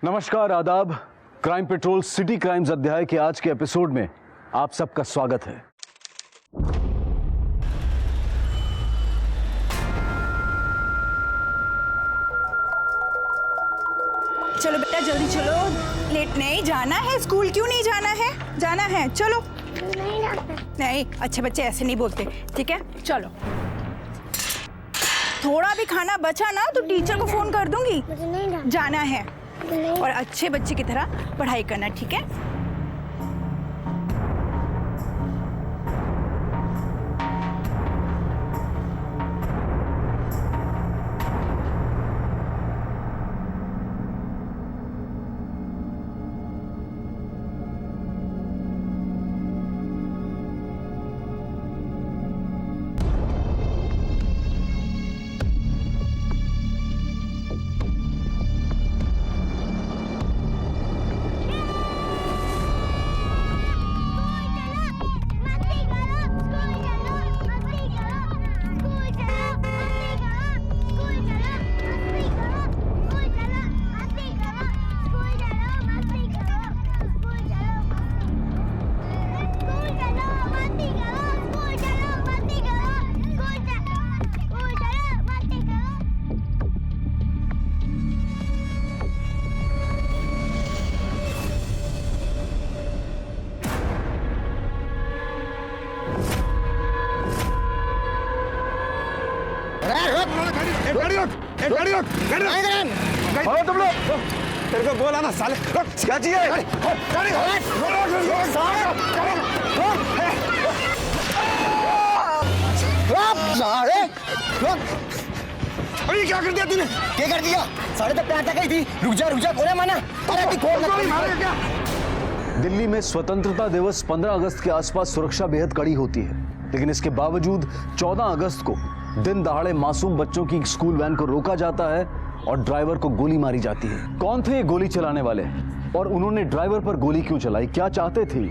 नमस्कार, आदाब। Crime petrol city crimes अध्याय के आज के एपिसोड में आप सबका स्वागत है। चलो बेटा जल्दी चलो, लेट नहीं जाना है स्कूल। क्यों नहीं जाना है? जाना है, चलो। नहीं, अच्छे बच्चे ऐसे नहीं बोलते, ठीक है? चलो। थोड़ा भी खाना बचा ना तो टीचर को फोन कर दूंगी। जाना है और अच्छे बच्चे की तरह पढ़ाई करना, ठीक है? तुम लोग तेरे को बोला ना साले, क्या चाहिए? अरे क्या कर दिया तूने? क्या कर दिया? साढ़े तक पे अटक गई थी। रुक जा कोने माना। अरे क्या? दिल्ली में स्वतंत्रता दिवस 15 अगस्त के आसपास सुरक्षा बेहद कड़ी होती है, लेकिन इसके बावजूद 14 अगस्त को दिन दहाड़े मासूम बच्चों की स्कूल वैन को रोका जाता है और ड्राइवर को गोली मारी जाती है। कौन थे ये गोली चलाने वाले और उन्होंने ड्राइवर पर गोली क्यों चलाई? क्या चाहते थे?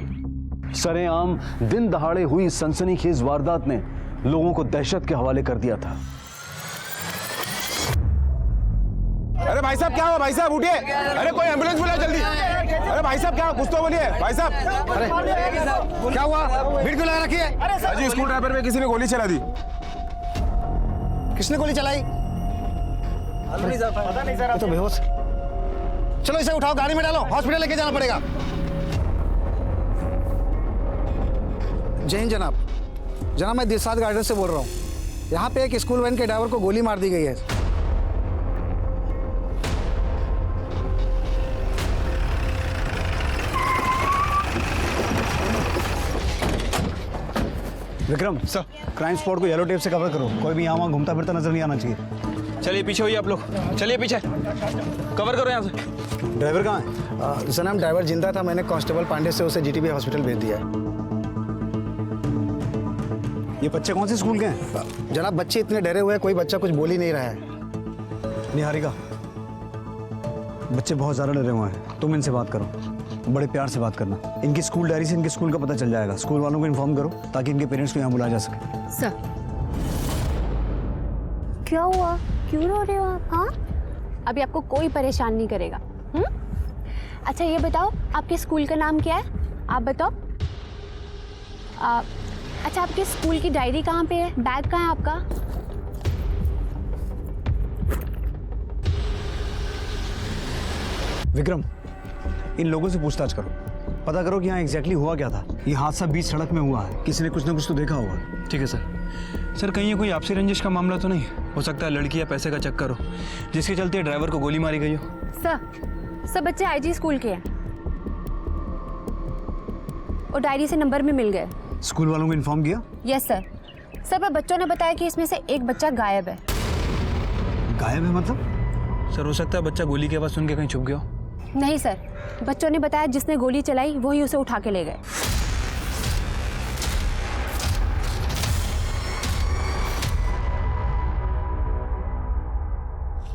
सरेआम दिन दहाड़े हुई सनसनीखेज वारदात ने लोगों को दहशत के हवाले कर दिया था। अरे भाई साहब क्या हुआ? भाई साहब उठिए। अरे कोई एम्बुलेंस बुलाओ जल्दी। अरे भाई साहब क्या, कुछ तो बोलिए भाई साहब। अरे क्या हुआ? भीड़ क्यों लगा रखी है? अजी स्कूल ड्राइवर पे किसी ने गोली चला दी। किसने गोली चलाई? पता नहीं सर। तो बेहोश। चलो इसे उठाओ, गाड़ी में डालो, हॉस्पिटल लेके जाना पड़ेगा। जय हिंद जनाब। जनाब मैं दिलसाद गार्डन से बोल रहा हूँ। यहाँ पे एक स्कूल वैन के ड्राइवर को गोली मार दी गई है। विक्रम सर, क्राइम स्पॉट को येलो टेप से कवर करो। कोई भी यहाँ वहाँ घूमता फिरता नजर नहीं आना चाहिए। चलिए पीछे होइए आप लोग, चलिए पीछे कवर करो यहाँ से। ड्राइवर कहाँ है? जनाब ड्राइवर जिंदा था, मैंने कांस्टेबल पांडे से उसे जीटीबी हॉस्पिटल भेज दिया है। ये बच्चे कौन से स्कूल के हैं? जनाब बच्चे इतने डरे हुए हैं, कोई बच्चा कुछ बोल ही नहीं रहा है। निहारिका, बच्चे बहुत ज़्यादा डरे हुए हैं, तुम इनसे बात करो, बड़े प्यार से बात करना। इनकी स्कूल डायरी से इनके स्कूल का पता चल जाएगा। स्कूल वालों को इन्फॉर्म करो ताकि इनके पेरेंट्स को यहाँ बुलाया जा सके। सर, क्या हुआ? क्यों रो रहे हो आप? हाँ, अभी आपको कोई परेशान नहीं करेगा। अच्छा ये बताओ, आपके स्कूल का नाम क्या है? आप बताओ। अच्छा आपके स्कूल की डायरी कहाँ पे है? बैग कहाँ है आपका? विक्रम, इन लोगों से पूछताछ करो, पता करो कि यहाँ एग्जैक्टली हुआ क्या था। ये हादसा बीच सड़क में हुआ है, किसी ने कुछ ना कुछ तो देखा होगा। ठीक है सर। सर कहीं ये कोई आपसी रंजिश का मामला तो नहीं हो सकता है? लड़की या पैसे का चक्कर हो जिसके चलते ड्राइवर को गोली मारी गई हो। सर, सब बच्चे आईजी स्कूल के हैं और डायरी से नंबर भी मिल गए। स्कूल वालों को इन्फॉर्म किया? Yes sir. सब बच्चों ने बताया कि इसमें से एक बच्चा गायब है। गायब है मतलब? सर हो सकता है बच्चा गोली की आवाज़ सुन के कहीं छुप गया हो। नहीं सर, बच्चों ने बताया जिसने गोली चलाई वही उसे उठा के ले गए।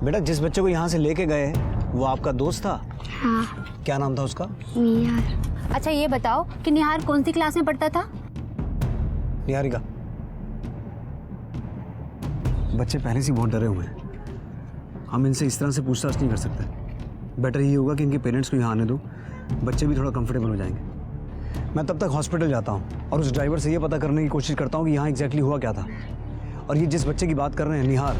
बेटा जिस बच्चे को यहाँ से लेके गए वो आपका दोस्त था? हाँ। क्या नाम था उसका? निहार। अच्छा ये बताओ कि निहार कौन सी क्लास में पढ़ता था? निहारिका, बच्चे पहले से बहुत डरे हुए हैं, हम इनसे इस तरह से पूछताछ नहीं कर सकते। बेटर यही होगा कि इनके पेरेंट्स को यहाँ आने दो, बच्चे भी थोड़ा कंफर्टेबल हो जाएंगे। मैं तब तक हॉस्पिटल जाता हूँ और उस ड्राइवर से ये पता करने की कोशिश करता हूँ कि यहाँ एग्जैक्टली हुआ क्या था। और ये जिस बच्चे की बात कर रहे हैं निहार,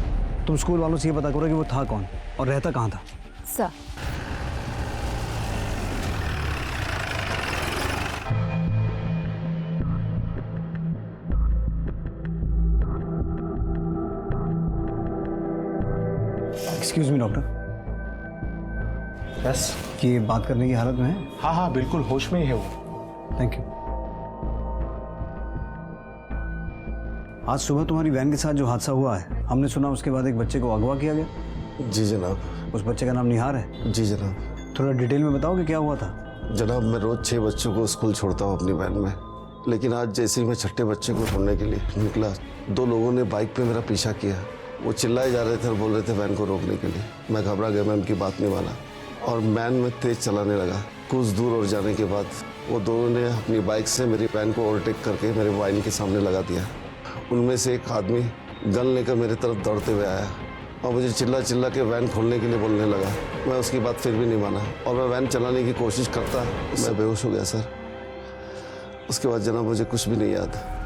तुम स्कूल वालों से ये पता करो कि वो था कौन और रहता कहाँ था। सर। एक्सक्यूज मी डॉक्टर, बस ये बात करने की हालत में है? हाँ हाँ बिल्कुल होश में ही है वो। Thank you. आज सुबह तुम्हारी वैन के साथ जो हादसा हुआ है, हमने सुना उसके बाद एक बच्चे को अगवा किया गया। जी जनाब। उस बच्चे का नाम निहार है? जी जनाब। थोड़ा डिटेल में बताओ कि क्या हुआ था। जनाब मैं रोज़ 6 बच्चों को स्कूल छोड़ता हूँ अपनी वैन में, लेकिन आज जैसे ही मैं छठे बच्चे को छोड़ने के लिए निकला, 2 लोगों ने बाइक पे मेरा पीछा किया। वो चिल्लाए जा रहे थे और बोल रहे थे वैन को रोकने के लिए। मैं घबरा गया, मैं उनकी बात नहीं माना और वैन में तेज़ चलाने लगा। कुछ दूर और जाने के बाद वो दोनों ने अपनी बाइक से मेरी वैन को ओवरटेक करके मेरे वाइन के सामने लगा दिया। उनमें से एक आदमी गन लेकर मेरी तरफ दौड़ते हुए आया और मुझे चिल्ला चिल्ला के वैन खोलने के लिए बोलने लगा। मैं उसकी बात फिर भी नहीं माना और मैं वैन चलाने की कोशिश करता, मैं बेहोश हो गया सर। उसके बाद जनाब मुझे कुछ भी नहीं याद।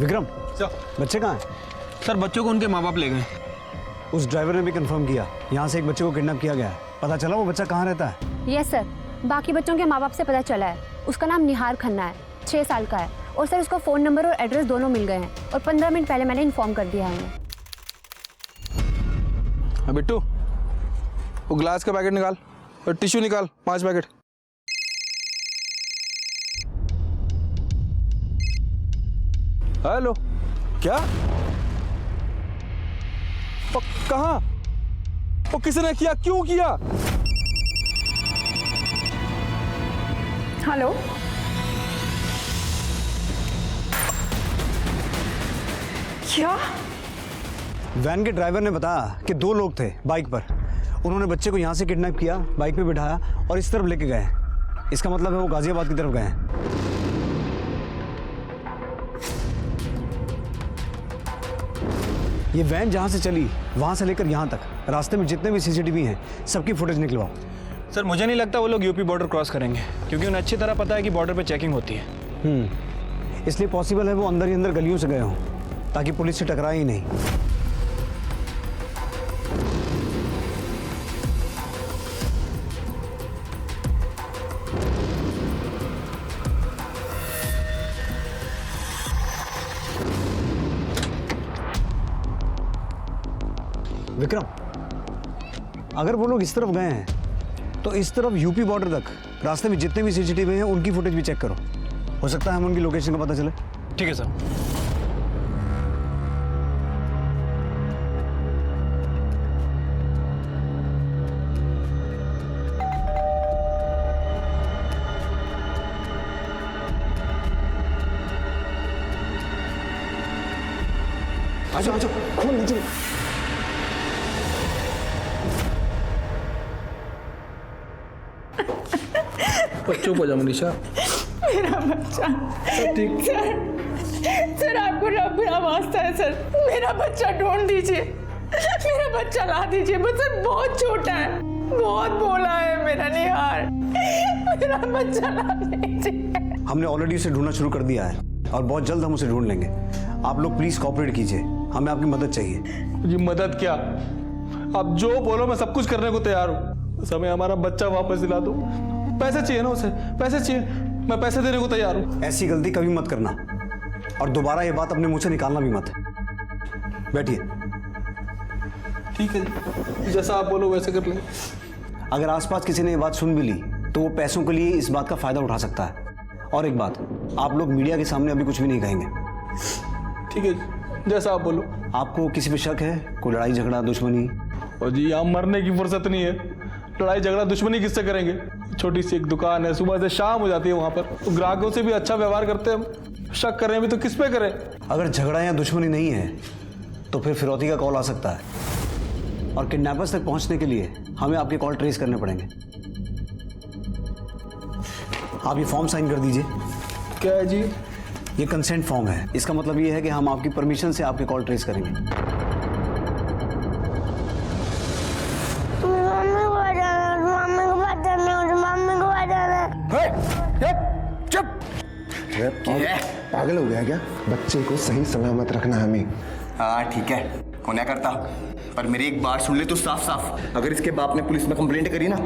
विक्रम, बच्चे कहाँ हैं? सर बच्चों को उनके माँ बाप ले गए। उस ड्राइवर ने भी कंफर्म किया यहाँ से एक बच्चे को किडनैप किया गया है। पता चला वो बच्चा कहाँ रहता है? यस सर, बाकी बच्चों के माँ बाप से पता चला है। उसका नाम निहार खन्ना है, 6 साल का है और सर उसका फ़ोन नंबर और एड्रेस दोनों मिल गए हैं और 15 मिनट पहले मैंने इन्फॉर्म कर दिया है उन्हें। बिट्टू वो ग्लास का पैकेट निकाल और टिश्यू निकाल, 5 पैकेट। हेलो, क्या? कहाँ? वो किसने किया, क्यों किया? हेलो, क्या? वैन के ड्राइवर ने बताया कि 2 लोग थे बाइक पर। उन्होंने बच्चे को यहाँ से किडनैप किया, बाइक पे बिठाया और इस तरफ लेके गए। इसका मतलब है वो गाजियाबाद की तरफ गए हैं। ये वैन जहाँ से चली वहाँ से लेकर यहाँ तक रास्ते में जितने भी सीसीटीवी हैं सबकी फुटेज निकलवाओ। सर मुझे नहीं लगता वो लोग यूपी बॉर्डर क्रॉस करेंगे, क्योंकि उन्हें अच्छी तरह पता है कि बॉर्डर पे चेकिंग होती है। इसलिए पॉसिबल है वो अंदर ही अंदर गलियों से गए हों ताकि पुलिस से टकराए ही नहीं। विक्रम, अगर वो लोग इस तरफ गए हैं तो इस तरफ यूपी बॉर्डर तक रास्ते में जितने भी सीसीटीवी हैं उनकी फुटेज भी चेक करो। हो सकता है हम उनकी लोकेशन का पता चले। ठीक है सर। आजो आजो, खोल नीचे। चुप हो जा मनीषा। मेरा बच्चा। सब ठीक। सर आपको रब बुरा वास्ता है सर, मेरा बच्चा ढूंढ दीजिए, मेरा बच्चा ला दीजिए। बस सर बहुत छोटा है, बहुत भोला है मेरा निहार, मेरा बच्चा ला दीजिए। हमने ऑलरेडी उसे ढूंढना शुरू कर दिया है और बहुत जल्द हम उसे ढूंढ लेंगे। आप लोग प्लीज कोऑपरेट कीजिए, हमें आपकी मदद चाहिए। जी मदद क्या, आप जो बोलो मैं सब कुछ करने को तैयार हूँ। बस हमें हमारा बच्चा वापस दिला दो। पैसे चाहिए ना उसे, पैसे चाहिए, मैं पैसे देने को तैयार हूँ। ऐसी गलती कभी मत करना और दोबारा ये बात अपने मुंह से निकालना भी मत। बैठिए। ठीक है, जैसा आप बोलो वैसे कर लेंगे। अगर आसपास किसी ने ये बात सुन भी ली तो वो पैसों के लिए इस बात का फायदा उठा सकता है। और एक बात, आप लोग मीडिया के सामने अभी कुछ भी नहीं कहेंगे। ठीक है, जैसा आप बोलो। आपको किसी पे शक है? कोई लड़ाई झगड़ा दुश्मनी? और जी यहाँ मरने की फुर्सत नहीं है, लड़ाई झगड़ा दुश्मनी किससे करेंगे? छोटी सी एक दुकान है, सुबह से शाम हो जाती है वहाँ पर, तो ग्राहकों से भी अच्छा व्यवहार करते हैं हम। शक करें भी तो किस पे करें? अगर झगड़ा या दुश्मनी नहीं है तो फिर फिरौती का कॉल आ सकता है और किडनैपर्स तक पहुंचने के लिए हमें आपके कॉल ट्रेस करने पड़ेंगे। आप ये फॉर्म साइन कर दीजिए। क्या है जी? ये कंसेंट फॉर्म है। इसका मतलब ये है कि हम आपकी परमिशन से आपके कॉल ट्रेस करेंगे। पागल हो गया क्या? बच्चे को सही सलामत रखना हमें। हाँ ठीक है, कोना करता, पर मेरी एक बात सुन ले तू साफ साफ। अगर इसके बाप ने पुलिस में कंप्लेंट करी ना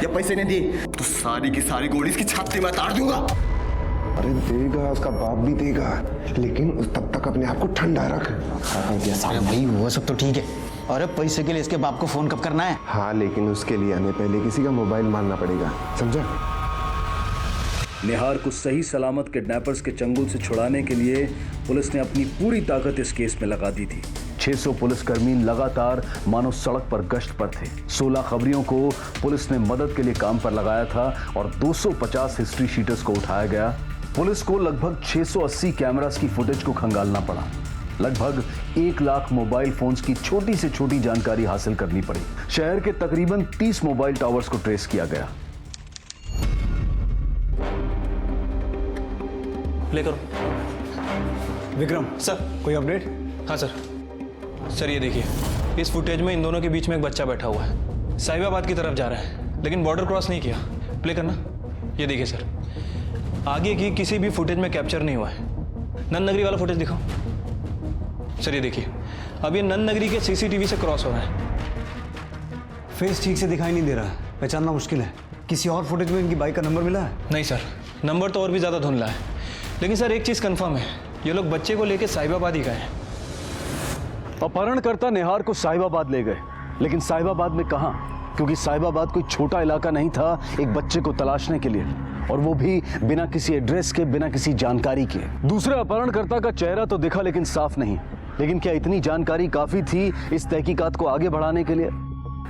या पैसे नहीं दिए तो सारी की सारी गोली इसकी छाती में ताड़ दूंगा। अरे देगा, उसका बाप भी देगा, लेकिन तब तक अपने आप को ठंडा रख। अरे भाई वो सब तो ठीक है, अरे पैसे के लिए इसके बाप को फोन कब करना है? हाँ, लेकिन उसके लिए हमें पहले किसी का मोबाइल मारना पड़ेगा, समझा? निहार को सही सलामत किडनैपर्स के चंगुल से छुड़ाने के लिए पुलिस ने अपनी पूरी ताकत इस केस में लगा दी थी। 600 पुलिसकर्मी लगातार मानो सड़क पर गश्त पर थे। 16 खबरियों को पुलिस ने मदद के लिए काम पर लगाया था और 250 हिस्ट्री शीटर्स को उठाया गया। पुलिस को लगभग 680 कैमरास की फुटेज को खंगालना पड़ा। लगभग 1 लाख मोबाइल फोन्स की छोटी से छोटी जानकारी हासिल करनी पड़ी। शहर के तकरीबन 30 मोबाइल टावर्स को ट्रेस किया गया। प्ले करो। विक्रम सर। कोई अपडेट? हाँ सर ये देखिए, इस फुटेज में इन दोनों के बीच में एक बच्चा बैठा हुआ है, साहिबाबाद की तरफ जा रहा है, लेकिन बॉर्डर क्रॉस नहीं किया। प्ले करना। ये देखिए सर, आगे की किसी भी फुटेज में कैप्चर नहीं हुआ है। नंद नगरी वाला फुटेज दिखाओ। सर ये देखिए, अब ये नंद नगरी के सीसीटीवी से क्रॉस हो रहा है। फेस ठीक से दिखाई नहीं दे रहा है, पहचानना मुश्किल है। किसी और फुटेज में इनकी बाइक का नंबर मिला है? नहीं सर, नंबर तो और भी ज़्यादा धुंधला है, लेकिन सर एक चीज़ कंफर्म है, ये लोग बच्चे को लेके साहिबाबाद ही गए हैं। अपहरणकर्ता निहार को साहिबाबाद ले गए, लेकिन साहिबाबाद में कहां? क्योंकि साहिबाबाद कोई छोटा इलाका नहीं था एक बच्चे को तलाशने के लिए, और वो भी बिना किसी एड्रेस के, बिना किसी जानकारी के। दूसरे अपहरणकर्ता का चेहरा तो दिखा लेकिन साफ नहीं। लेकिन क्या इतनी जानकारी काफी थी इस तहकीकात को आगे बढ़ाने के लिए?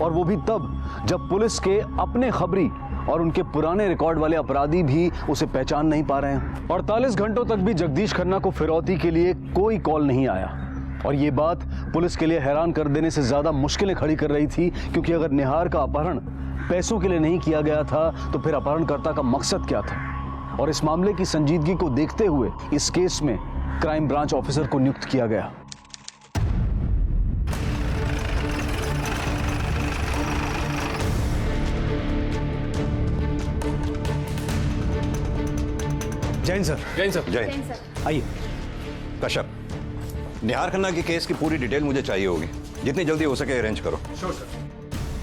और वो भी तब जब पुलिस के अपने खबरी और उनके पुराने रिकॉर्ड वाले अपराधी भी उसे पहचान नहीं पा रहे हैं। 48 घंटों तक भी जगदीश खन्ना को फिरौती के लिए कोई कॉल नहीं आया, और ये बात पुलिस के लिए हैरान कर देने से ज्यादा मुश्किलें खड़ी कर रही थी। क्योंकि अगर निहार का अपहरण पैसों के लिए नहीं किया गया था तो फिर अपहरणकर्ता का मकसद क्या था? और इस मामले की संजीदगी को देखते हुए इस केस में क्राइम ब्रांच ऑफिसर को नियुक्त किया गया। जैन सर। जैन सर। जय आइए। कश्यप, निहार खन्ना की केस की पूरी डिटेल मुझे चाहिए होगी, जितनी जल्दी हो सके अरेंज करो।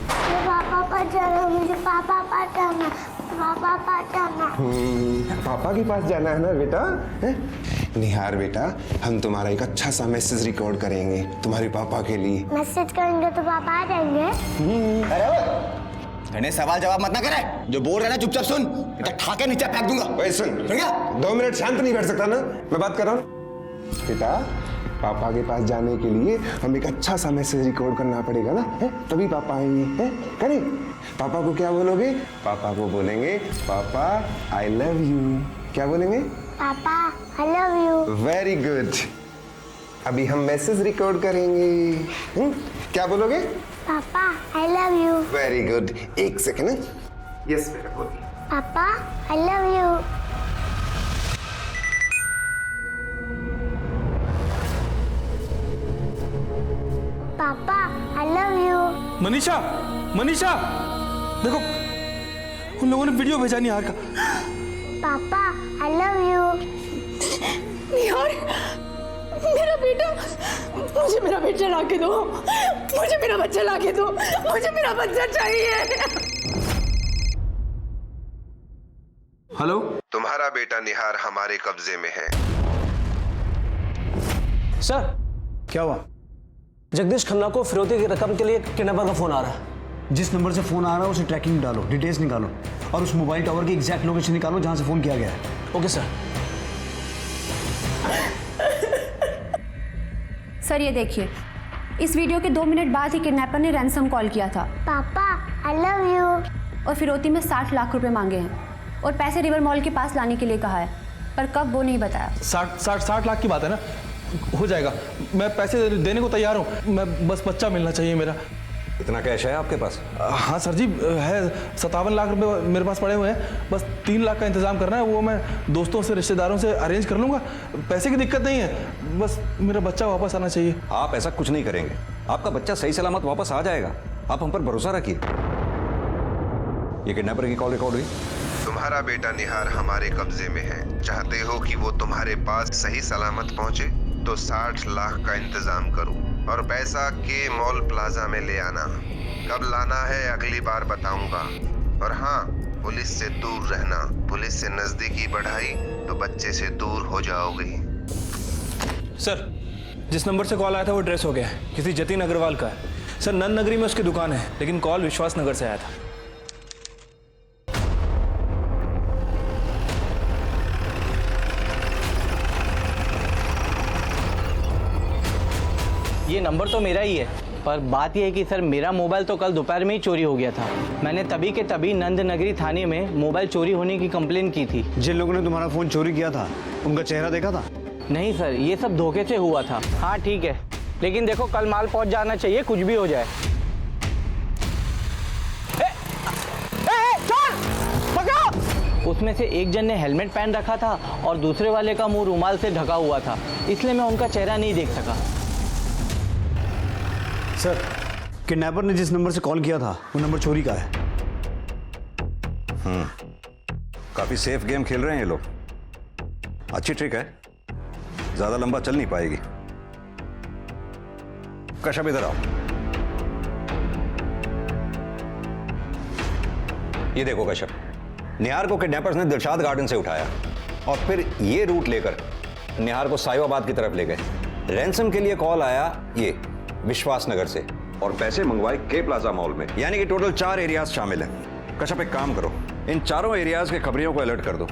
पापा पास जाना, मुझे पापा पास जाना, पापा पास जाना। पापा के पास जाना है ना बेटा? है? निहार बेटा, हम तुम्हारा एक अच्छा सा मैसेज रिकॉर्ड करेंगे तुम्हारे पापा के लिए। मैसेज करेंगे तो पापा आ जाएंगे? अरे सवाल जवाब मत ना करे, जो बोल रहे ना चुपचाप सुन, इतना ठाके नीचे फेंक दूंगा। ओए सुन, 2 मिनट शांत नहीं बैठ सकता ना? मैं बात कर रहा हूँ बेटा। पापा के पास जाने के लिए हम एक अच्छा सा मैसेज रिकॉर्ड करना पड़ेगा ना, है? तभी पापा आएंगे, है? करें? पापा को क्या बोलोगे? पापा को बोलेंगे पापा आई लव यू। क्या बोलेंगे? पापा I love you. Very good. अभी हम मैसेज रिकॉर्ड करेंगे। क्या बोलोगे? पापा I love you. Very good. 1 second. Yes बेटा बोलिए। पापा आई लव यू। पापा I love you. Manisha, Manisha देखो, उन लोगों ने वीडियो भेजा निहार का। पापा आई लव यू। निहार, मेरा बेटा, मुझे मेरा बच्चा ला के दो, मुझे मेरा बच्चा ला के दो, मुझे मेरा बच्चा चाहिए। हेलो, तुम्हारा बेटा निहार हमारे कब्जे में है। सर क्या हुआ? जगदीश खन्ना को फिरौती की रकम के लिए किडनैपर का फोन आ रहा है। जिस नंबर से फोन आ रहा है उसे ट्रैकिंग डालो, डिटेल्स निकालो और उस मोबाइल टावर की एग्जैक्ट लोकेशन निकालो जहां से फोन किया गया है। Okay sir. सर ये देखिए, इस वीडियो के 2 मिनट बाद ही किडनैपर ने रैंसम कॉल किया था। पापा आई लव यू। और फिरौती में 60 लाख रुपए मांगे हैं और पैसे रिवर मॉल के पास लाने के लिए कहा है, पर कब वो नहीं बताया। 60 लाख की बात है ना, हो जाएगा। मैं पैसे देने को तैयार हूँ, मैं बस बच्चा मिलना चाहिए मेरा। इतना कैश है आपके पास? हाँ सर जी, है 57 लाख रुपए मेरे पास पड़े हुए हैं। बस 3 लाख का इंतजाम करना है, वो मैं दोस्तों से रिश्तेदारों से अरेंज कर लूँगा। पैसे की दिक्कत नहीं है, बस मेरा बच्चा वापस आना चाहिए। आप ऐसा कुछ नहीं करेंगे, आपका बच्चा सही सलामत वापस आ जाएगा। आप हम पर भरोसा रखिए। ये किडनैपर की कॉल रिकॉर्ड हुई। तुम्हारा बेटा निहार हमारे कब्जे में है। चाहते हो कि वो तुम्हारे पास सही सलामत पहुंचे तो 60 लाख का इंतजाम करो और पैसा के मॉल प्लाजा में ले आना। कब लाना है अगली बार बताऊंगा। और हाँ, पुलिस से दूर रहना। पुलिस से नजदीकी बढ़ाई तो बच्चे से दूर हो जाओगे। सर, जिस नंबर से कॉल आया था वो ट्रेस हो गया है, किसी जतिन अग्रवाल का है। सर, नंद नगरी में उसकी दुकान है, लेकिन कॉल विश्वास नगर से आया था। ये नंबर तो मेरा ही है, पर बात यह है कि सर मेरा मोबाइल तो कल दोपहर में ही चोरी हो गया था। मैंने तभी के तभी नंद नगरी थाने में मोबाइल चोरी होने की कंप्लेन की थी। जिन लोगों ने तुम्हारा फ़ोन चोरी किया था उनका चेहरा देखा था? नहीं सर, ये सब धोखे से हुआ था। हाँ ठीक है, लेकिन देखो कल माल पहुंच जाना चाहिए, कुछ भी हो जाए। उसमें से एक जन ने हेलमेट पहन रखा था और दूसरे वाले का मुंह रुमाल से ढका हुआ था, इसलिए मैं उनका चेहरा नहीं देख सका। सर, किडनैपर ने जिस नंबर से कॉल किया था वो नंबर चोरी का है। काफी सेफ गेम खेल रहे हैं ये लोग। अच्छी ट्रिक है, ज्यादा लंबा चल नहीं पाएगी। कश्यप इधर आओ। ये देखो कश्यप, निहार को किडनैपर्स ने दिलशाद गार्डन से उठाया और फिर ये रूट लेकर निहार को साहिबाबाद की तरफ ले गए। रैंसम के लिए कॉल आया ये विश्वास नगर से और पैसे मंगवाए के प्लाजा मॉल में। यानी कि टोटल 4 एरियाज शामिल हैं। कश्यप एक काम करो, इन चारों एरियाज के खबरियों को अलर्ट कर दो।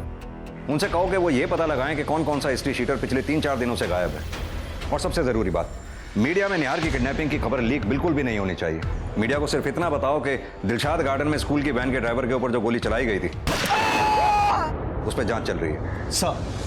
उनसे कहो कि वो ये पता लगाएं कि कौन कौन सा हिस्ट्री शीटर पिछले 3-4 दिनों से गायब है। और सबसे जरूरी बात, मीडिया में निहार की किडनैपिंग की खबर लीक बिल्कुल भी नहीं होनी चाहिए। मीडिया को सिर्फ इतना बताओ कि दिलशाद गार्डन में स्कूल की वैन के ड्राइवर के ऊपर जो गोली चलाई गई थी उस पर जांच चल रही है। सर,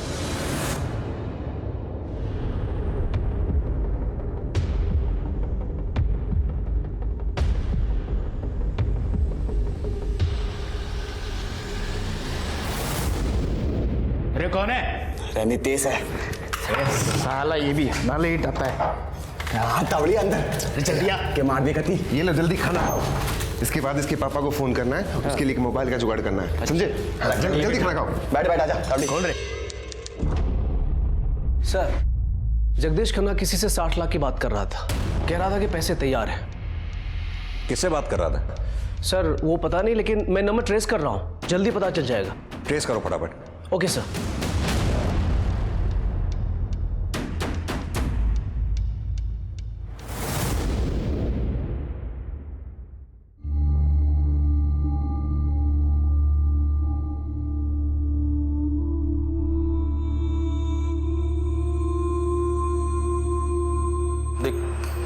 अरे कौन है? रहनी तेज है। साला ये भी ना लेट आता है। तावड़ी अंदर जल्दी आ के मार देगा थी। ये लो जल्दी खाना खाओ। इसके बाद इसके पापा को फोन करना है, उसके लिए मोबाइल का जुगाड़ करना है, समझे? जल्दी खाना खाओ। बैठ बैठ आजा। तावड़ी कौन रे? सर, जगदीश खन्ना किसी से 60 लाख की बात कर रहा था। कह रहा था कि पैसे तैयार हैं। किससे बात कर रहा था? सर वो पता नहीं, लेकिन मैं नंबर ट्रेस कर रहा हूँ, जल्दी पता चल जाएगा। ट्रेस करो फटाफट। Okay sir. देख,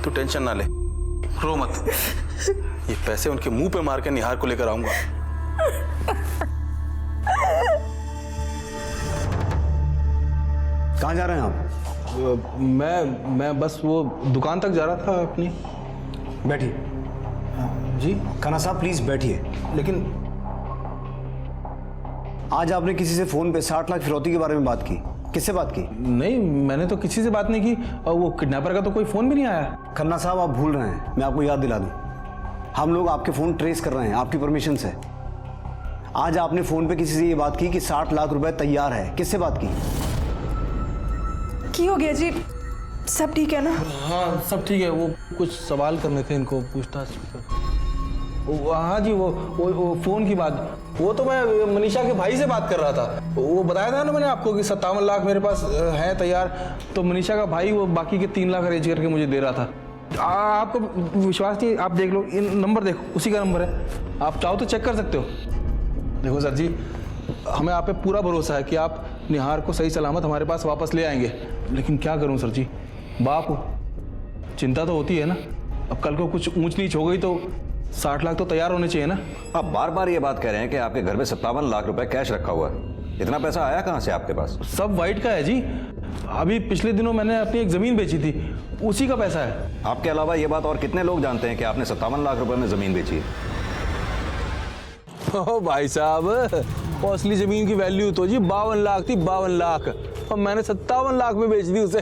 तू टेंशन ना ले, रो मत। ये पैसे उनके मुंह पे मार के निहार को लेकर आऊंगा। कहाँ जा रहे हैं आप? मैं बस वो दुकान तक जा रहा था अपनी। बैठिए। जी खन्ना साहब प्लीज बैठिए। लेकिन आज आपने किसी से फोन पे 60 लाख फिरौती के बारे में बात की, किससे बात की? नहीं, मैंने तो किसी से बात नहीं की और वो किडनैपर का तो कोई फोन भी नहीं आया। खन्ना साहब आप भूल रहे हैं, मैं आपको याद दिला दूं, हम लोग आपके फोन ट्रेस कर रहे हैं आपकी परमिशन से। आज आपने फोन पे किसी से ये बात की कि 60 लाख रुपए तैयार है, किससे बात की? की हो गया जी, सब ठीक है ना? हाँ सब ठीक है, वो कुछ सवाल करने थे इनको, पूछताछ। हाँ जी, वो फोन की बात, वो तो मैं मनीषा के भाई से बात कर रहा था। वो बताया था ना मैंने आपको कि 57 लाख मेरे पास है तैयार, तो मनीषा का भाई वो बाकी के 3 लाख अरेंज करके मुझे दे रहा था। आपको विश्वास नहीं, आप देख लो, इन नंबर देखो, उसी का नंबर है, आप चाहो तो चेक कर सकते हो। देखो सर जी, हमें आप पे पूरा भरोसा है कि आप निहार को सही सलामत हमारे पास वापस ले आएंगे, लेकिन क्या करूं सर जी, बाप हो, चिंता तो होती है ना। अब कल को कुछ ऊंच नीच हो गई तो 60 लाख तो तैयार होने चाहिए ना। आप बार बार ये बात कह रहे हैं कि आपके घर में 57 लाख रुपए कैश रखा हुआ है, इतना पैसा आया कहाँ से आपके पास? सब वाइट का है जी। अभी पिछले दिनों मैंने अपनी एक जमीन बेची थी, उसी का पैसा है। आपके अलावा ये बात और कितने लोग जानते हैं कि आपने 57 लाख रुपए में जमीन बेची है? ओ भाई साहब, असली जमीन की वैल्यू तो जी 52 लाख थी, 52 लाख, और मैंने 57 लाख में बेच दी उसे।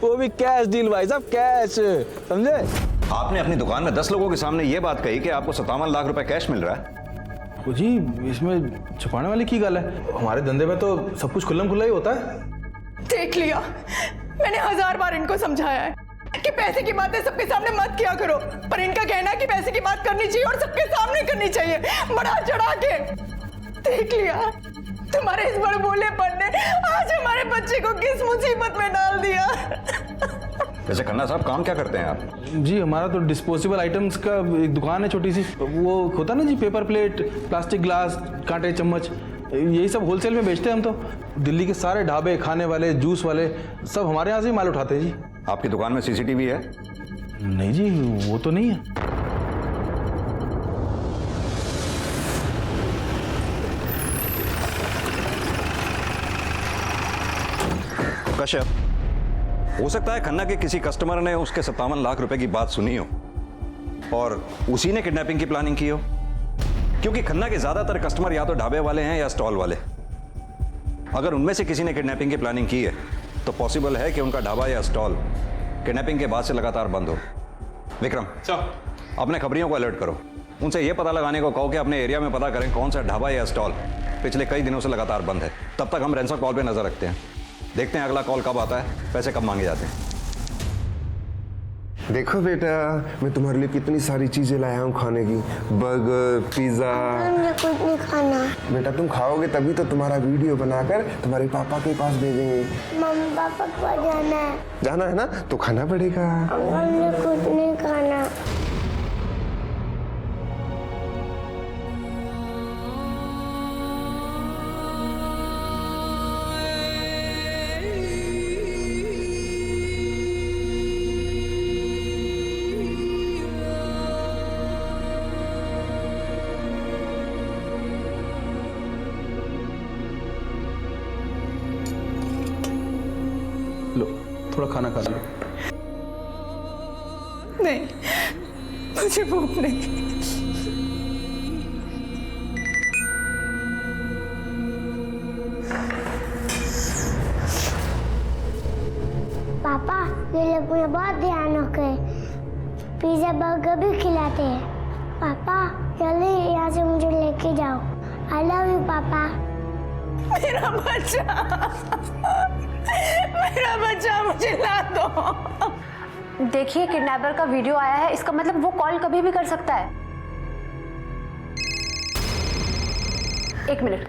वो भी कैश डील भाई साहब, कैश, समझे? आपने अपनी दुकान में 10 लोगों के सामने ये बात कही कि आपको 57 लाख रुपए कैश मिल रहा है। तो जी इसमें छुपाने वाली की गल है? हमारे धंधे में तो सब कुछ खुल्लम खुल्ला ही होता है। देख लिया, मैंने 1000 बार इनको समझाया है कि पैसे की बातें सबके सामने मत किया करो, पर इनका कहना है कि पैसे की बात करनी चाहिए और सबके सामने करनी चाहिए, बड़ा चढ़ा के। देख लिया, तुम्हारे इस बड़बोलेपन ने आज हमारे बच्चे को किस मुसीबत में डाल दिया। वैसे खन्ना साहब, काम क्या करते हैं आप? जी हमारा तो डिस्पोजेबल आइटम्स का एक दुकान है छोटी सी। वो होता ना जी, पेपर प्लेट, प्लास्टिक ग्लास, कांटे, चम्मच, यही सब होलसेल में बेचते हैं हम तो। दिल्ली के सारे ढाबे, खाने वाले, जूस वाले सब हमारे यहाँ से ही माल उठाते हैं जी। आपकी दुकान में सीसीटीवी है? नहीं जी, वो तो नहीं है। कश्यप, हो सकता है खन्ना के किसी कस्टमर ने उसके 57 लाख रुपए की बात सुनी हो और उसी ने किडनैपिंग की प्लानिंग की हो, क्योंकि खन्ना के ज्यादातर कस्टमर या तो ढाबे वाले हैं या स्टॉल वाले। अगर उनमें से किसी ने किडनैपिंग की प्लानिंग की है तो पॉसिबल है कि उनका ढाबा या स्टॉल किडनैपिंग के बाद से लगातार बंद हो। विक्रम, अपने खबरियों को अलर्ट करो, उनसे यह पता लगाने को कहो कि अपने एरिया में पता करें कौन सा ढाबा या स्टॉल पिछले कई दिनों से लगातार बंद है। तब तक हम रैंसम कॉल पे नजर रखते हैं, देखते हैं अगला कॉल कब आता है, पैसे कब मांगे जाते हैं। देखो बेटा, मैं तुम्हारे लिए कितनी सारी चीजें लाया हूँ खाने की, बर्गर, पिज्जा। मुझे कुछ नहीं खाना। बेटा तुम खाओगे तभी तो तुम्हारा वीडियो बनाकर तुम्हारे पापा के पास भेजेंगे। मम्मी पापा के पास जाना है। जाना है ना, तो खाना पड़ेगा। मुझे कुछ नहीं खाना। लो, थोड़ा खाना खा लो। नहीं, मुझे भूख नहीं। पापा, ये लोग मुझे बहुत ध्यान रखे, पिज्जा बर्गर भी खिलाते हैं। पापा जल्दी यहाँ से मुझे लेके जाओ। आई लव यू पापा। मेरा बच्चा मुझे ला दो। देखिए, किडनैपर का वीडियो आया है, इसका मतलब वो कॉल कभी भी कर सकता है। 1 मिनट।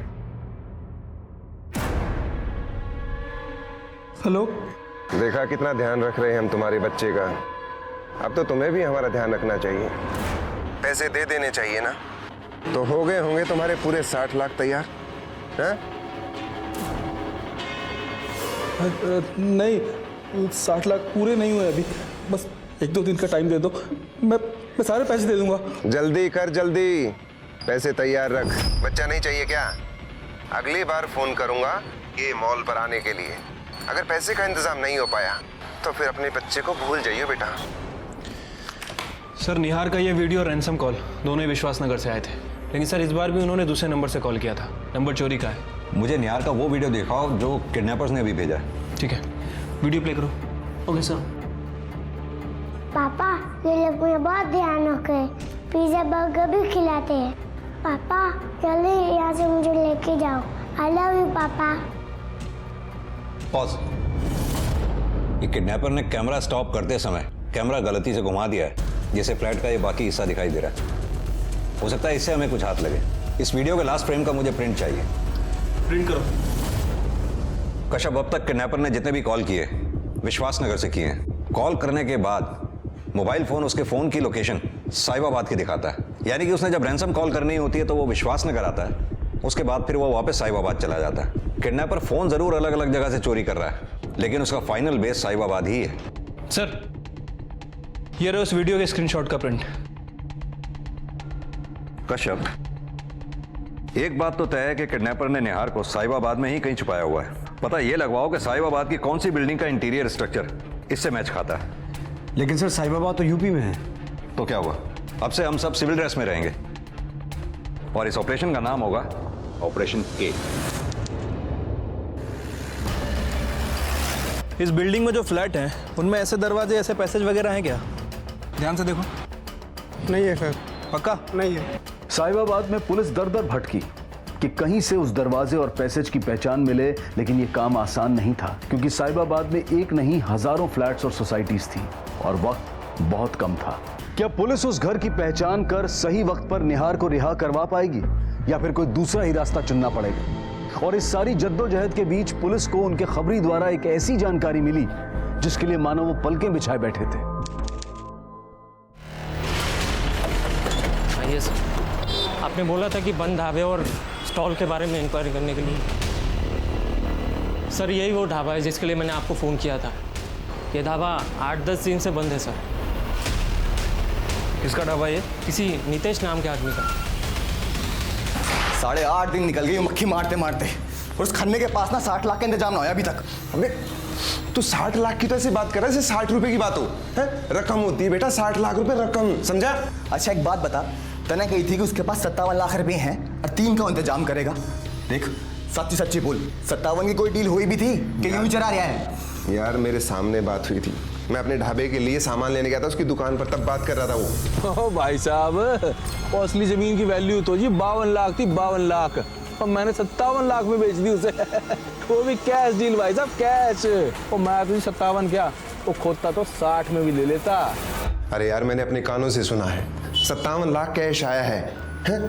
हेलो। देखा कितना ध्यान रख रहे हैं हम तुम्हारे बच्चे का। अब तो तुम्हें भी हमारा ध्यान रखना चाहिए, पैसे दे देने चाहिए ना। तो हो गए होंगे तुम्हारे पूरे 60 लाख तैयार है? नहीं, 60 लाख पूरे नहीं हुए अभी, बस 1-2 दिन का टाइम दे दो, मैं सारे पैसे दे दूंगा। जल्दी कर, जल्दी पैसे तैयार रख। बच्चा नहीं चाहिए क्या? अगली बार फोन करूंगा ये मॉल पर आने के लिए। अगर पैसे का इंतजाम नहीं हो पाया तो फिर अपने बच्चे को भूल जाइए बेटा। सर, निहार का ये वीडियो और रैंसम कॉल दोनों ही विश्वास नगर से आए थे, लेकिन सर इस बार भी उन्होंने दूसरे नंबर से कॉल किया था। नंबर चोरी का है। मुझे निहार का वो वीडियो दिखाओ जो किडनैपर्स ने अभी भेजा है। ठीक है, वीडियो प्ले करो। Okay sir. पापा, ये लोग मुझे बहुत ध्यान रखे, पिज्जा बर्गर भी खिलाते हैं। पापा जल्दी यहाँ से मुझे लेके जाओ। आई लव यू पापा। पॉज। ये किडनैपर ने कैमरा स्टॉप करते समय कैमरा गलती से घुमा दिया है, जिससे फ्लैट का ये बाकी हिस्सा दिखाई दे रहा है। हो सकता है इससे हमें कुछ हाथ लगे। इस वीडियो के लास्ट फ्रेम का मुझे प्रिंट चाहिए। प्रिंट करो। कश्यप, अब तक किडनैपर ने जितने भी कॉल किए विश्वास नगर से किए हैं। कॉल करने के बाद मोबाइल फोन उसके फोन की लोकेशन साहिबाबाद की दिखाता है, यानी कि उसने जब रैंसम कॉल करनी होती है तो वो विश्वास नगर आता है, उसके बाद फिर वो वापस साहिबाबाद चला जाता है। किडनैपर फोन जरूर अलग अलग जगह से चोरी कर रहा है, लेकिन उसका फाइनल बेस साहिबाबाद ही है। सर, ये रहा उस वीडियो के स्क्रीनशॉट का प्रिंट। कश्यप, एक बात तो तय है कि किडनैपर ने निहार को साहिबाबाद में ही कहीं छुपाया हुआ है। पता ये लगवाओ कि साहिबाबाद की कौन सी बिल्डिंग का इंटीरियर स्ट्रक्चर इससे मैच खाता है। लेकिन सर साहिबाबाद तो यूपी में है। तो क्या हुआ, अब से हम सब सिविल ड्रेस में रहेंगे और इस ऑपरेशन का नाम होगा ऑपरेशन के। इस बिल्डिंग में जो फ्लैट हैं उनमें ऐसे दरवाजे, ऐसे पैसेज वगैरह हैं क्या? ध्यान से देखो। नहीं है सर। पक्का? नहीं है। साहिबाबाद में पुलिस दर दर भटकी कि कहीं से उस दरवाजे और पैसेज की पहचान मिले, लेकिन ये काम आसान नहीं था क्योंकि साहिबाबाद में एक नहीं हजारों फ्लैट्स और सोसाइटीज थी और वक्त बहुत कम था। क्या पुलिस उस घर की पहचान कर सही वक्त पर निहार को रिहा करवा पाएगी या फिर कोई दूसरा ही रास्ता चुनना पड़ेगा? और इस सारी जद्दोजहद के बीच पुलिस को उनके खबरी द्वारा एक ऐसी जानकारी मिली जिसके लिए मानो वो पलकें बिछाए बैठे थे। आइए सर, आपने बोला था कि बंद ढाबे और स्टॉल के बारे में इंक्वायरी करने के लिए। सर यही वो ढाबा है जिसके लिए मैंने आपको फ़ोन किया था। ये ढाबा 8-10 दिन से बंद है सर। किसका ढाबा ये? किसी नितेश नाम के आदमी का। 8.5 दिन निकल गई मक्खी मारते मारते और उस खन्ने के पास ना 60 लाख का इंतजाम ना होया अभी तक। अबे तू 60 लाख की तो ऐसे बात कर रहा है जैसे 60 रुपए की बात हो है? रकम होती है बेटा, 60 लाख रुपए रकम, समझा? अच्छा एक बात बता, तने कही थी कि उसके पास 57 लाख रुपए हैं और 3 का इंतजाम करेगा। देख सच्ची सच्ची बोल, 57 की कोई डील हुई भी थी कि यूं ही चला रहा है? यार मेरे सामने बात हुई थी, मैं अपने ढाबे के लिए सामान लेने गया था उसकी दुकान पर, तब बात कर रहा था वो। ओ भाई साहब, असली जमीन की वैल्यू तो जी 52 लाख थी, 52 लाख, और मैंने 57 लाख में बेच दी उसे। वो भी कैश डील भाई साहब, कैश। और मैं तो 57 क्या, वो खोदता तो 60 में भी ले लेता। अरे यार मैंने अपने कानों से सुना है 57 लाख कैश आया है।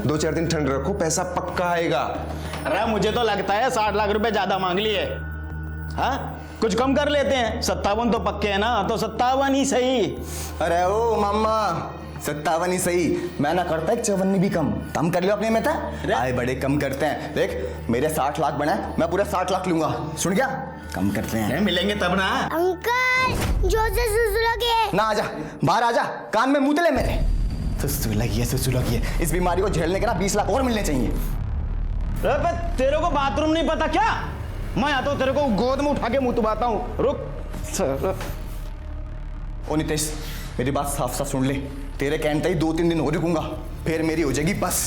2-4 दिन ठंड रखो, पैसा पक्का आएगा। अरे मुझे तो लगता है 60 लाख रुपए ज्यादा मांग लिए। हाँ कुछ कम कर लेते हैं, 57 तो पक्के हैं ना, तो 57 ही सही। अरे ओ मामा 57 ही सही, मैं ना करता 54 भी कम, कम कर लो अपने में था। आए बड़े कम करते हैं, देख मेरे 60 लाख बना, मैं पूरा 60 लाख लूंगा, सुन क्या? कम करते हैं, मिलेंगे तब ना। अंकल जो से सुसुलोगे ना, आजा बाहर आजा, कान में मुंह ले मेरे। सुसुलोगी, इस बीमारी को झेलने के ना 20 लाख और मिलने चाहिए। तेरे को बाथरूम नहीं पता क्या? मैं आता हूँ, तेरे को गोद में उठा के मुंह तुबाता हूँ, रुक। ओ नितेश मेरी बात साफ साफ सुन ले, तेरे कहते ही 2-3 दिन हो रुकूंगा, फिर मेरी हो जाएगी बस।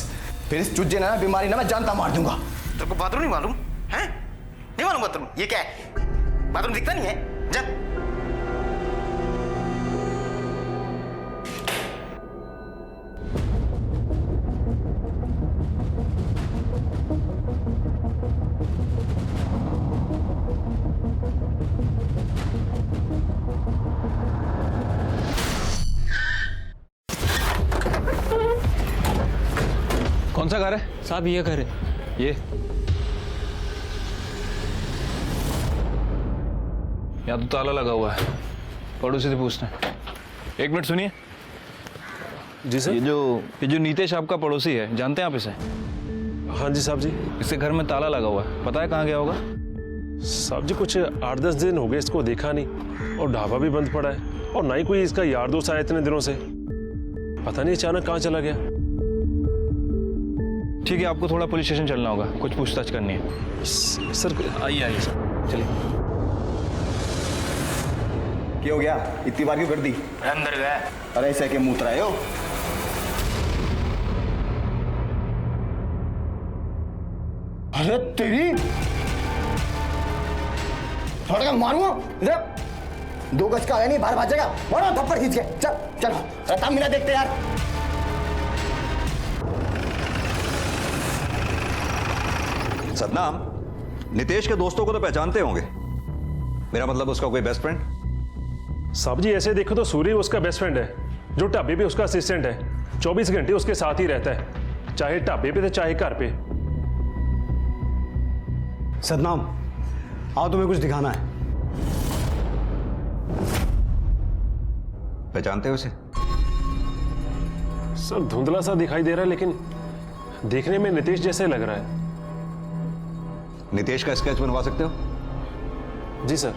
फिर इस चुज्जे ना बीमारी ना मैं जानता मार दूंगा। तेरे को बाथरूम नहीं मालूम है? नहीं मालूम बाथरूम ये क्या है? बाथरूम दिखता नहीं है? जा। कौन सा घर है साहब? ये घर है। ये यहाँ तो ताला लगा हुआ है, पड़ोसी से पूछते हैं। 1 मिनट सुनिए। जी सर। ये जो नीतेश आपका पड़ोसी है, जानते हैं आप इसे? हाँ जी साहब जी। इसके घर में ताला लगा हुआ है, पता है कहाँ गया होगा? साहब जी कुछ 8-10 दिन हो गए इसको देखा नहीं, और ढाबा भी बंद पड़ा है, और ना ही कोई इसका यार दोस्त आया इतने दिनों से। पता नहीं अचानक कहाँ चला गया। ठीक है, आपको थोड़ा पुलिस स्टेशन चलना होगा, कुछ पूछताछ करनी है। सर आइए सर, चलिए। क्या हो गया? इतनी बार क्यों कर दी? अंदर गया। अरे ऐसे के मुंह रहे हो? अरे तेरी थोड़ा मारूंगा, 2 गज का है नहीं, बाहर भागेगा, मारो थप्पड़ खींच के। चल चलो, रता मिला देखते यार। सदनाम, नितेश के दोस्तों को तो पहचानते होंगे, मेरा मतलब उसका कोई बेस्ट फ्रेंड? साहब जी ऐसे देखो तो सूर्य उसका बेस्ट फ्रेंड है, जो ढाबे पे उसका असिस्टेंट है, 24 घंटे उसके साथ ही रहता है, चाहे ढाबे पे तो चाहे घर पे। सदनाम आओ, तुम्हें कुछ दिखाना है। पहचानते हो उसे? सर धुंधला सा दिखाई दे रहा है, लेकिन देखने में नितेश जैसे लग रहा है। नितेश का स्केच बनवा सकते हो? जी सर।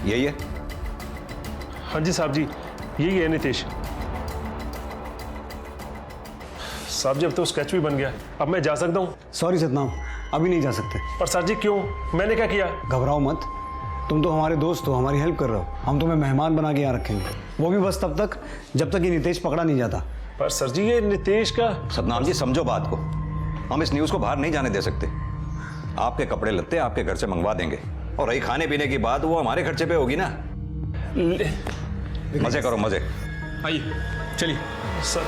यही है? हाँ जी साहब जी, यही है नितेश। साहब जी अब तो स्केच भी बन गया, अब मैं जा सकता हूँ? सॉरी सतनाम, अभी नहीं जा सकते। पर सर जी क्यों, मैंने क्या किया? घबराओ मत, तुम तो हमारे दोस्त हो, हमारी हेल्प कर रहे हो। हम तुम्हें मेहमान बना के यहाँ रखेंगे, वो भी बस तब तक जब तक ये नितेश पकड़ा नहीं जाता। पर सर जी ये नितेश का। सतनाम जी समझो बात को, हम इस न्यूज़ को बाहर नहीं जाने दे सकते। आपके कपड़े लत्ते आपके घर से मंगवा देंगे, और रही खाने पीने की बात, वो हमारे खर्चे पे होगी ना। मजे करो मजे। आइए चलिए। सर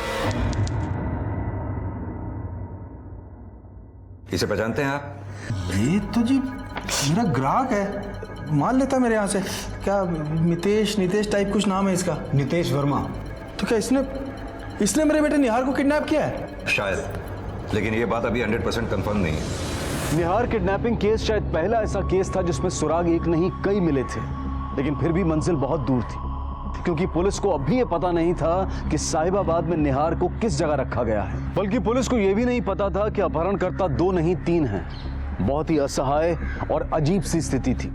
इसे पहचानते हैं आप? ये तो जी मेरा ग्राहक है, मान लेता मेरे यहाँ से। क्या नितेश टाइप कुछ नाम है इसका? नितेश वर्मा। तो क्या इसने मेरे बेटे निहार को किडनैप किया है? शायद, लेकिन ये बात अभी 100% कंफर्म नहीं है। निहार किडनैपिंग केस शायद पहला ऐसा केस था जिसमें सुराग एक नहीं कई मिले थे, लेकिन फिर भी मंजिल बहुत दूर थी, क्योंकि पुलिस को अब भी ये पता नहीं था कि साहिबाबाद में निहार को किस जगह रखा गया है। बल्कि पुलिस को यह भी नहीं पता था कि अपहरणकर्ता 2 नहीं 3 हैं। बहुत ही असहाय और अजीब सी स्थिति थी,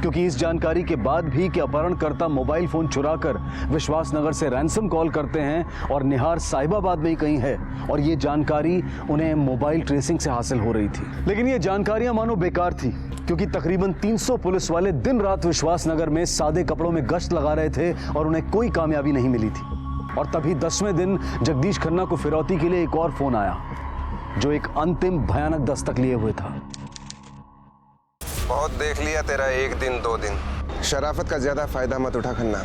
क्योंकि इस जानकारी के बाद भी कि अपहरणकर्ता मोबाइल फोन चुराकर विश्वासनगर से रैंसम कॉल करते हैं और निहार साहिबाबाद में ही कहीं है, और ये जानकारी उन्हें मोबाइल ट्रेसिंग से हासिल हो रही थी। लेकिन ये जानकारियां मानो बेकार थी, क्योंकि तकरीबन 300 पुलिस वाले दिन रात विश्वासनगर में सादे कपड़ों में गश्त लगा रहे थे और उन्हें कोई कामयाबी नहीं मिली थी। और तभी 10वें दिन जगदीश खन्ना को फिरौती के लिए एक और फोन आया, जो एक अंतिम भयानक दस्तक लिए हुए था। बहुत देख लिया तेरा 1 दिन 2 दिन, शराफत का ज्यादा फायदा मत उठा खन्ना।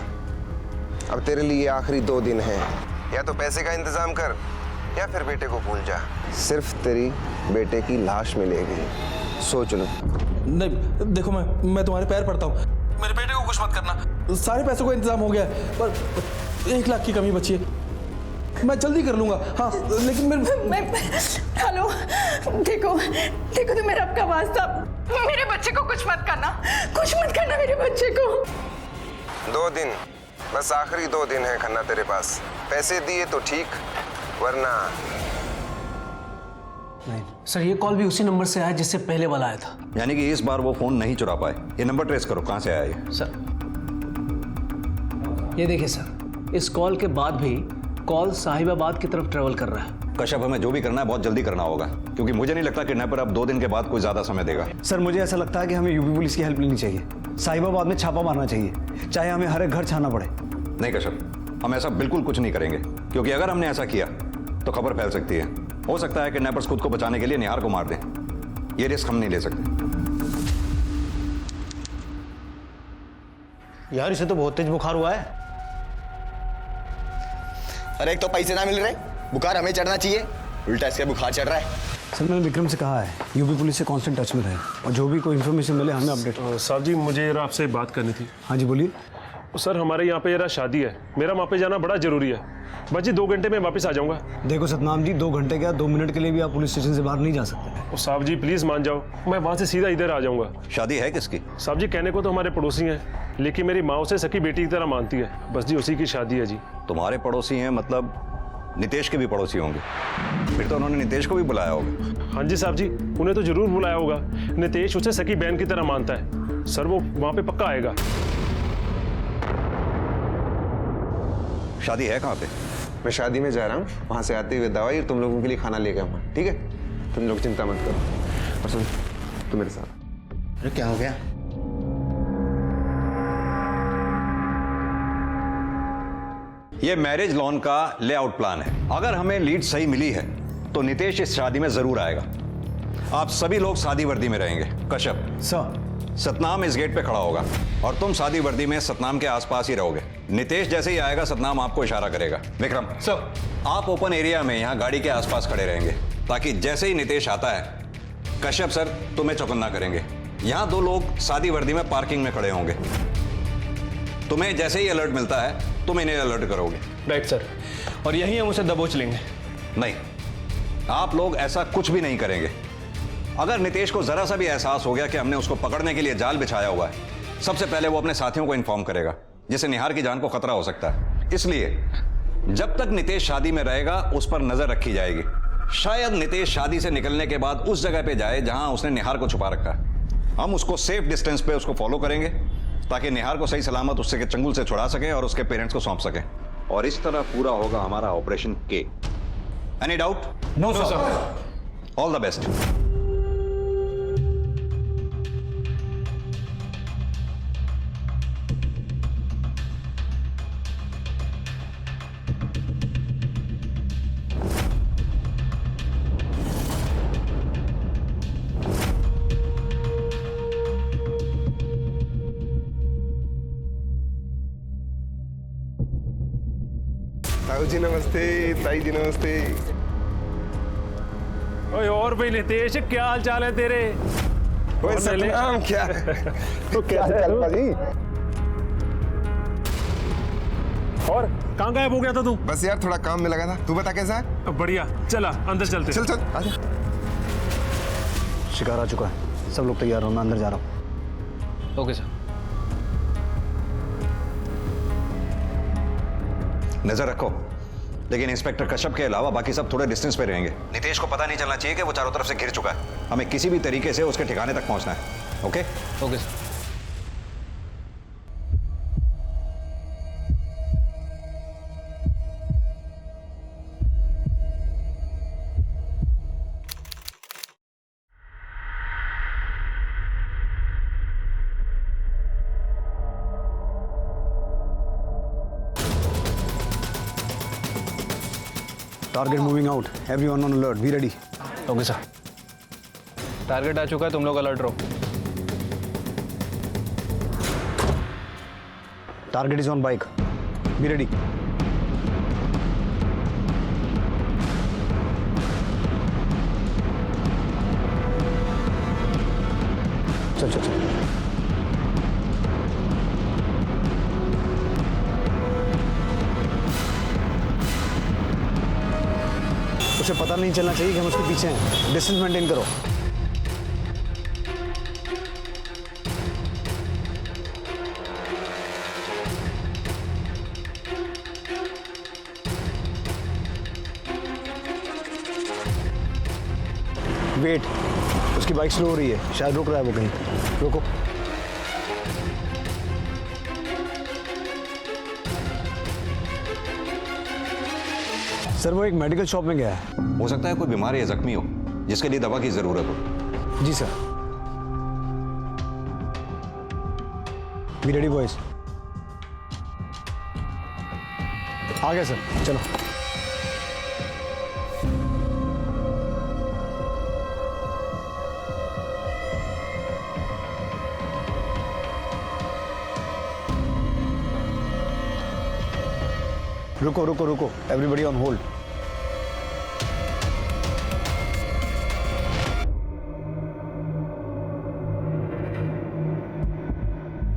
अब तेरे लिए आखिरी 2 दिन है, या तो पैसे का इंतजाम कर या फिर बेटे को भूल जा। सिर्फ तेरी बेटे की लाश मिलेगी, सोच लो। नहीं देखो, मैं तुम्हारे पैर पड़ता हूँ, मेरे बेटे को कुछ मत करना। सारे पैसों का इंतजाम हो गया है, पर 1 लाख की कमी बची है। मैं जल्दी कर लूंगा। हाँ लेकिन हेलो, देखो तो मेरा आपका वास्ता, मेरे बच्चे को कुछ मत करना मेरे बच्चे को। 2 दिन, बस आखिरी 2 दिन है खन्ना तेरे पास। पैसे दिए तो ठीक, वरना नहीं। सर ये कॉल भी उसी नंबर से आया जिससे पहले वाला आया था। यानी कि इस बार वो फोन नहीं चुरा पाए। ये नंबर ट्रेस करो, कहां से आया ये? सर ये देखिए सर, इस कॉल के बाद भी कॉल साहिबाबाद की तरफ ट्रेवल कर रहा है। कश्यप, हमें जो भी करना है बहुत जल्दी करना होगा, क्योंकि मुझे नहीं लगता किडनैपर अब 2 दिन के बाद कोई ज्यादा समय देगा। सर मुझे ऐसा लगता है कि हमें यूपी पुलिस की हेल्प लेनी चाहिए, साहिबाबाद में छापा मारना चाहिए, चाहे हमें हर एक घर छाना पड़े। नहीं कश्यप, हम ऐसा बिल्कुल कुछ नहीं करेंगे, क्योंकि अगर हमने ऐसा किया तो खबर फैल सकती है। हो सकता है किडनैपर्स खुद को बचाने के लिए निहार को मार दें। ये रिस्क हम नहीं ले सकते। यार इसे तो बहुत तेज बुखार हुआ है। अरे एक तो पैसे ना मिल रहे, बुखार हमें चढ़ना चाहिए, उल्टा इसके बुखार चढ़ रहा है। सर मैंने विक्रम से कहा है यूपी पुलिस से कांस्टेंट टच में रहे, और जो भी कोई इन्फॉर्मेशन मिले हमें अपडेट। साहब जी मुझे जरा आपसे बात करनी थी। हाँ जी बोलिए। सर हमारे यहाँ पे जरा शादी है, मेरा वहाँ पे जाना बड़ा जरूरी है। बस जी 2 घंटे में वापस आ जाऊँगा। देखो सतनाम जी, 2 घंटे क्या 2 मिनट के लिए भी आप पुलिस स्टेशन से बाहर नहीं जा सकते। साहब जी प्लीज मान जाओ, मैं वहाँ से सीधा इधर आ जाऊँगा। शादी है किसकी? साहब जी कहने को तो हमारे पड़ोसी हैं, लेकिन मेरी माँ उसे सकी बेटी की तरह मानती है। बस जी उसी की शादी है जी। तुम्हारे पड़ोसी हैं मतलब नितेश के भी पड़ोसी होंगे? फिर तो उन्होंने नितेश को भी बुलाया होगा। हाँ जी साहब जी, उन्हें तो जरूर बुलाया होगा। नितेश उसे सकी बहन की तरह मानता है। सर वो वहाँ पे पक्का आएगा। शादी है कहाँ पे? मैं शादी में जा रहा हूँ, वहाँ से आते हुए दवाई और तुम लोगों के लिए खाना लेके आऊँगा, ठीक है? तुम लोग चिंता मत करो। और सुन, तू मेरे साथ। अरे क्या हो गया? ये मैरिज लॉन का लेआउट प्लान है। अगर हमें लीड सही मिली है तो नितेश इस शादी में जरूर आएगा। आप सभी लोग शादी वर्दी में रहेंगे। कश्यप सर, सतनाम इस गेट पे खड़ा होगा और तुम शादी वर्दी में सतनाम के आसपास ही रहोगे। नितेश जैसे ही आएगा सतनाम आपको इशारा करेगा। विक्रम सर, आप ओपन एरिया में यहाँ गाड़ी के आसपास खड़े रहेंगे, ताकि जैसे ही नितेश आता है कश्यप सर तुम्हें चौकन्ना करेंगे। यहाँ 2 लोग शादी वर्दी में पार्किंग में खड़े होंगे। तुम्हें जैसे ही अलर्ट मिलता है तुम इन्हें अलर्ट करोगे। राइट सर, और यही हम उसे दबोच लेंगे। नहीं, आप लोग ऐसा कुछ भी नहीं करेंगे। अगर नितेश को जरा सा भी एहसास हो गया कि हमने उसको पकड़ने के लिए जाल बिछाया हुआ है, सबसे पहले वो अपने साथियों को इन्फॉर्म करेगा, जिससे निहार की जान को खतरा हो सकता है। इसलिए जब तक नितेश शादी में रहेगा उस पर नजर रखी जाएगी। शायद नितेश शादी से निकलने के बाद उस जगह पे जाए जहां उसने निहार को छुपा रखा है। हम उसको सेफ डिस्टेंस पे उसको फॉलो करेंगे ताकि निहार को सही सलामत उससे के चंगुल से छुड़ा सके और उसके पेरेंट्स को सौंप सके। और इस तरह पूरा होगा हमारा ऑपरेशन के। Any doubt? No sir. All the best. ताऊ जी नमस्ते, ताई जी नमस्ते। ओए और भाई नितेश, क्या हाल चाल है तेरे? ओए सतनाम, क्या तो क्या हाल भाजी? और कहाँ गायब हो गया था तू? बस यार थोड़ा काम में लगा था। तू बता कैसा है? बढ़िया, चला अंदर चलते। चल चल आजा। शिकार आ चुका है, सब लोग तैयार हो, मैं अंदर जा रहा हूँ। Okay sir. नजर रखो, लेकिन इंस्पेक्टर कश्यप के अलावा बाकी सब थोड़े डिस्टेंस पे रहेंगे। नितेश को पता नहीं चलना चाहिए कि वो चारों तरफ से घिर चुका है। हमें किसी भी तरीके से उसके ठिकाने तक पहुंचना है। Okay? Okay sir. Target moving out, everyone on alert, be ready. Okay sir. Target आ चुका है, तुम लोग अलर्ट रहो। Target is on bike, be ready. चल चल चल। उसे पता नहीं चलना चाहिए कि हम उसके पीछे हैं। डिस्टेंस मेंटेन करो। वेट, उसकी बाइक स्लो हो रही है, शायद रुक रहा है वो कहीं। रुको। सर वो एक मेडिकल शॉप में गया है। हो सकता है कोई बीमार या जख्मी हो जिसके लिए दवा की जरूरत हो। जी सर। Be ready boys. आ गया सर, चलो। रुको रुको रुको, एवरीबडी ऑन होल्ड।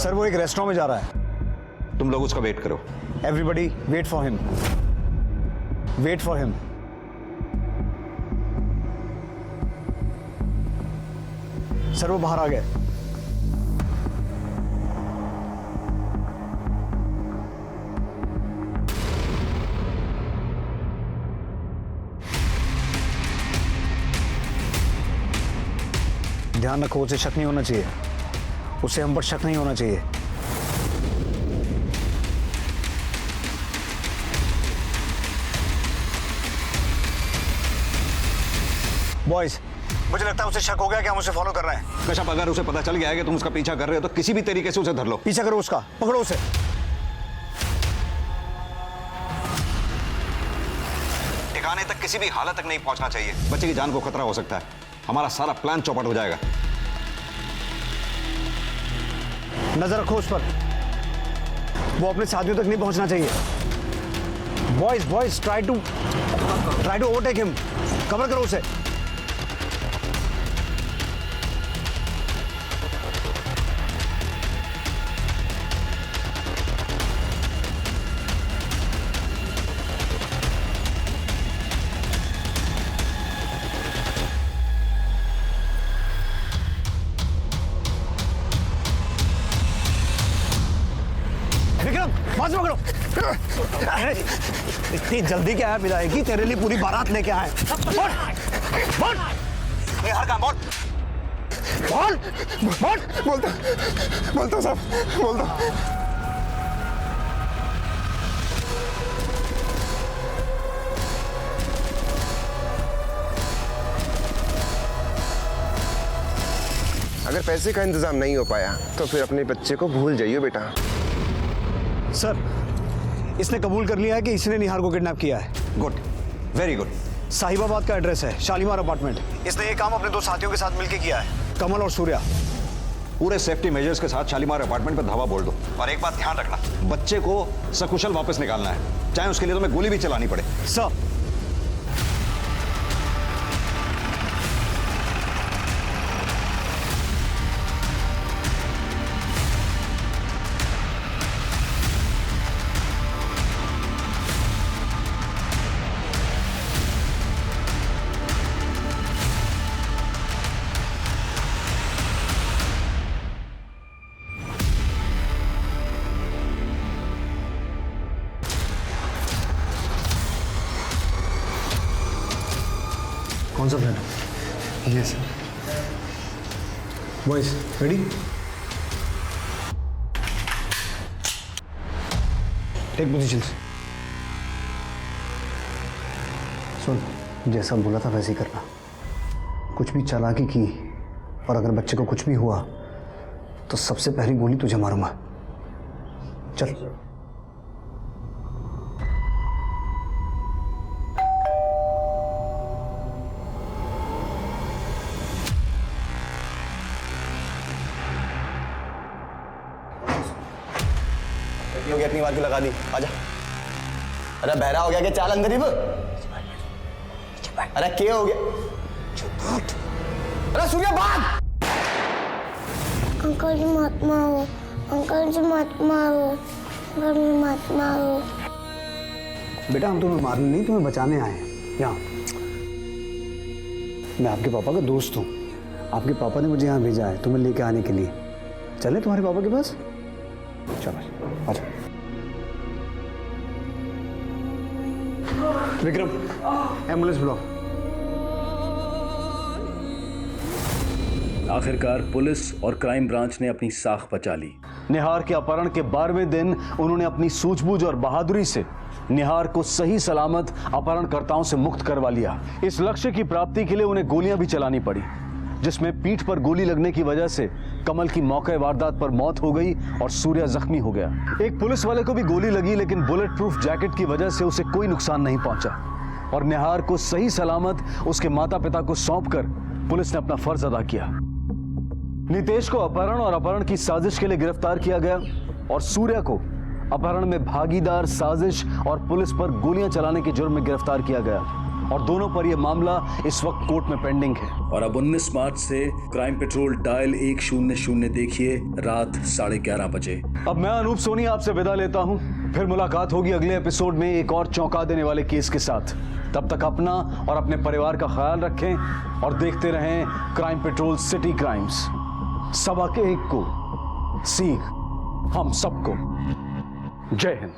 सर वो एक रेस्टोरेंट में जा रहा है। तुम लोग उसका वेट करो। Everybody wait for him, wait for him. Sir वो बाहर आ गए। ध्यान रखो, उसे शक नहीं होना चाहिए, उसे हम पर शक नहीं होना चाहिए। बॉयज, मुझे लगता है उसे शक हो गया कि हम उसे फॉलो कर रहे हैं। कश्यप, अगर उसे पता चल गया है कि तुम उसका पीछा कर रहे हो तो किसी भी तरीके से उसे धर लो। पीछा करो उसका, पकड़ो उसे। ठिकाने तक किसी भी हालत तक नहीं पहुंचना चाहिए। बच्चे की जान को खतरा हो सकता है। हमारा सारा प्लान चौपट हो जाएगा। नजर रखो उस पर, वो अपने साथियों तक नहीं पहुंचना चाहिए। Boys boys, try to overtake him. Cover करो उसे। विक्रम, बाजू पकड़ो। इतनी जल्दी क्या है मिलाएगी, तेरे लिए पूरी बारात लेके आए। निहार कहाँ? बोल बोल बोलता साहब बोलता। अगर पैसे का इंतजाम नहीं हो पाया तो फिर अपने बच्चे को भूल जाइए बेटा। सर, इसने कबूल कर लिया है कि इसने निहार को किडनैप किया है। Good, very good. साहिबाबाद का एड्रेस है, शालीमार अपार्टमेंट। इसने ये काम अपने 2 साथियों के साथ मिलकर किया है, कमल और सूर्या। पूरे सेफ्टी मेजर्स के साथ शालीमार अपार्टमेंट पर धावा बोल दो। और एक बात ध्यान रखना, बच्चे को सकुशल वापस निकालना है, चाहे उसके लिए तुम्हें गोली भी चलानी पड़े। सर। कौन सा फ्लैट? ये sir. Boys ready? Take positions. सुन, जैसा बोला था वैसे ही करना। कुछ भी चालाकी की और अगर बच्चे को कुछ भी हुआ तो सबसे पहली गोली तुझे मारूंगा। चल। हो गया, इतनी बार क्यों लगा दी? आजा। अरे बहरा हो गया क्या? चाल अंदर ही वो। अरे क्या हो गया? अरे सूर्या बात। अंकल जी मत मारो, अंकल जी मत मारो, अंकल जी मत मारो। बेटा, हम तुम्हें मारने नहीं, तुम्हें बचाने आए हैं यहाँ। मैं आपके पापा का दोस्त हूँ। आपके पापा ने मुझे यहाँ भेजा है तुम्हें लेके आने के लिए। चले तुम्हारे पापा के पास? चलो आजा। विक्रम, एम्बुलेंस बुलाओ। आखिरकार पुलिस और क्राइम ब्रांच ने अपनी साख बचा ली। निहार के अपहरण के 12वें दिन उन्होंने अपनी सूझबूझ और बहादुरी से निहार को सही सलामत अपहरणकर्ताओं से मुक्त करवा लिया। इस लक्ष्य की प्राप्ति के लिए उन्हें गोलियां भी चलानी पड़ी, जिसमें पीठ पर गोली लगने की वजह से कमल की मौके वारदात पर मौत हो गई और सूर्या जख्मी हो गया। एक पुलिस वाले को भी गोली लगी, लेकिन बुलेट प्रूफ जैकेट की वजह से उसे कोई नुकसान नहीं पहुंचा और निहार को सही सलामत उसके माता पिता को सौंपकर पुलिस ने अपना फर्ज अदा किया। नितेश को अपहरण और अपहरण की साजिश के लिए गिरफ्तार किया गया और सूर्या को अपहरण में भागीदार, साजिश और पुलिस पर गोलियां चलाने के जुर्म में गिरफ्तार किया गया और दोनों पर यह मामला इस वक्त कोर्ट में पेंडिंग है। और अब 19 मार्च से क्राइम पेट्रोल डायल 100 देखिए रात 11:30 बजे। अब मैं अनूप सोनी आपसे विदा लेता हूं। फिर मुलाकात होगी अगले एपिसोड में एक और चौंका देने वाले केस के साथ। तब तक अपना और अपने परिवार का ख्याल रखें और देखते रहें क्राइम पेट्रोल सिटी क्राइम्स। सबक एक को, सीख हम सबको। जय हिंद।